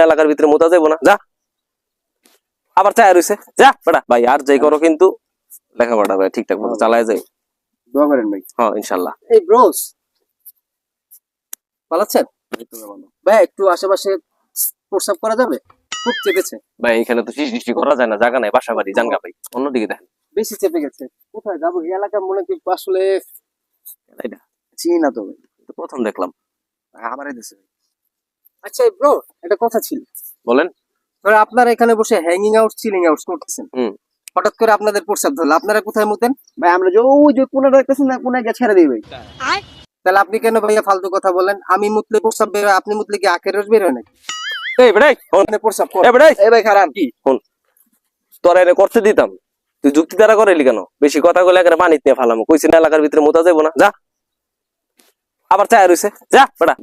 এলাকার ভিতরে মোতা যাবো না, যা। আবার চায় রয়েছে, যা বেটা। ভাই আর যাই করো কিন্তু লেখাপড়া ভাই ঠিকঠাক মতো চালায় যাই। দোয়া করেন ভাই। হ্যাঁ ইনশাল্লাহ। এই ব্রোস ভালো আছেন ভাই? একটু আশেপাশে প্রস্রাব করা যাবে? খুব চেপেছে ভাই এখানে তো সৃষ্টি করা যায় না, জায়গা নাই, বাসা বাড়ি জানগা ভাই, অন্যদিকে দেখেন। বেশি চেপে গেছে। কোথায় যাবো? এই এলাকা মনে কি আসলে এটা চিনি না তো ভাই। তো প্রথম দেখলাম। আমারই দেশে। আচ্ছা ব্রো, একটা কথা ছিল। বলেন। ধরো আপনারা এখানে বসে হ্যাঙ্গিং আউট চিলিং আউট করতেছেন, হঠাৎ করে আপনাদের প্রস্রাব ধরলো, আপনারা কোথায় মুতেন? ভাই আমরা যে ওই যে কোনাটা দেখতেছেন না, কোনায় গিয়ে ছেড়ে দিই ভাই। তাহলে আপনি কেন ভাইয়া ফালতু কথা বলেন? আমি মুতলে প্রস্রাব বের হয়, আপনি মুতলে কি আখের রস বের হয় নাকি? এই বেটাই প্রস্রাব এই বেটাই, এই ভাই খারাপ কি শোন, তোরা এনে করতে দিতাম, তুই যুক্তি দ্বারা করাইলি কেন? বেশি কথা বলে এখানে পানিতে নিয়ে ফালাম, কইছি না এলাকার ভিতরে মোতা যাবো না, যা। আবার চায় রয়েছে, যা বেটা।